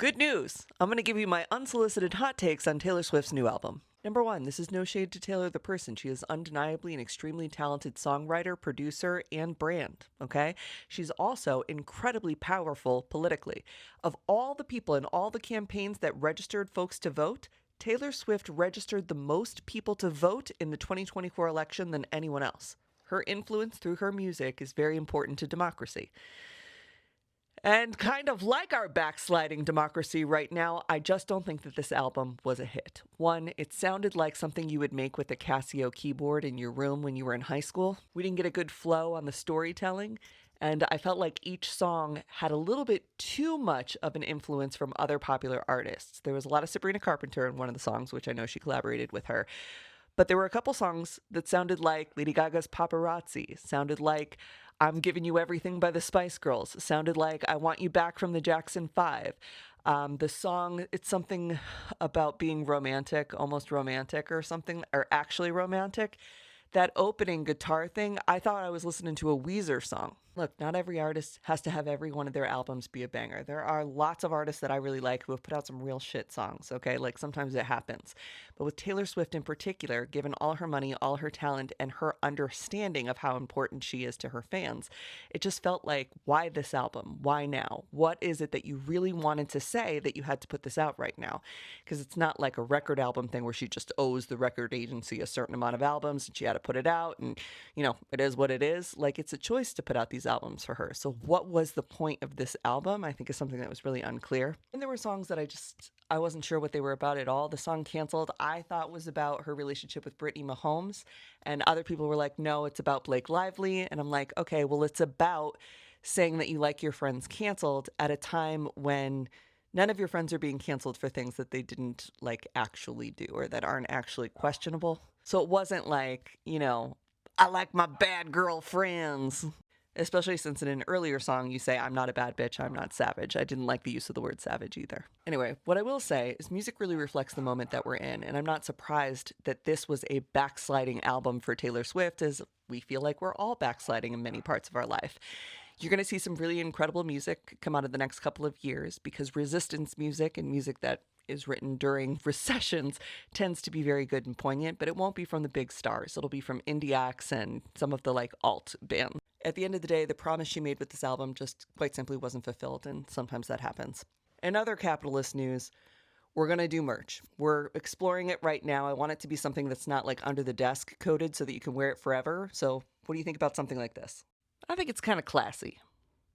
Good news! I'm going to give you my unsolicited hot takes on Taylor Swift's new album. Number one, this is no shade to Taylor the person. She is undeniably an extremely talented songwriter, producer, and brand, okay? She's also incredibly powerful politically. Of all the people in all the campaigns that registered folks to vote, Taylor Swift registered the most people to vote in the 2024 election than anyone else. Her influence through her music is very important to democracy. And kind of like our backsliding democracy right now, I just don't think that this album was a hit. One, it sounded like something you would make with a Casio keyboard in your room when you were in high school. We didn't get a good flow on the storytelling, and I felt like each song had a little bit too much of an influence from other popular artists. There was a lot of Sabrina Carpenter in one of the songs, which I know she collaborated with her. But there were a couple songs that sounded like Lady Gaga's Paparazzi, sounded like I'm Giving You Everything by the Spice Girls, sounded like I Want You Back from the Jackson 5. The song, it's something about being romantic, almost romantic or something, or actually romantic. That opening guitar thing, I thought I was listening to a Weezer song. Look, not every artist has to have every one of their albums be a banger. There are lots of artists that I really like who have put out some real shit songs, okay? Like sometimes it happens. But with Taylor Swift in particular, given all her money, all her talent, and her understanding of how important she is to her fans, it just felt like, why this album? Why now? What is it that you really wanted to say that you had to put this out right now? Because it's not like a record album thing where she just owes the record agency a certain amount of albums and she had to put it out and, it is what it is. Like, it's a choice to put out these albums for her. So what was the point of this album, I think, is something that was really unclear. And there were songs that I wasn't sure what they were about at all. The song Canceled, I thought was about her relationship with Brittany Mahomes, and other people were like, no, it's about Blake Lively. And I'm like, okay, well, it's about saying that you like your friends canceled at a time when none of your friends are being canceled for things that they didn't actually do or that aren't actually questionable. So it wasn't like, I like my bad girl friends. Especially since in an earlier song you say, I'm not a bad bitch, I'm not savage. I didn't like the use of the word savage either. Anyway, what I will say is music really reflects the moment that we're in, and I'm not surprised that this was a backsliding album for Taylor Swift, as we feel like we're all backsliding in many parts of our life. You're going to see some really incredible music come out of the next couple of years because resistance music and music that is written during recessions tends to be very good and poignant, but it won't be from the big stars. It'll be from indie acts and some of the alt bands. At the end of the day, the promise she made with this album just quite simply wasn't fulfilled, and sometimes that happens. In other capitalist news, we're going to do merch. We're exploring it right now. I want it to be something that's not under the desk coded so that you can wear it forever. So what do you think about something like this? I think it's kind of classy.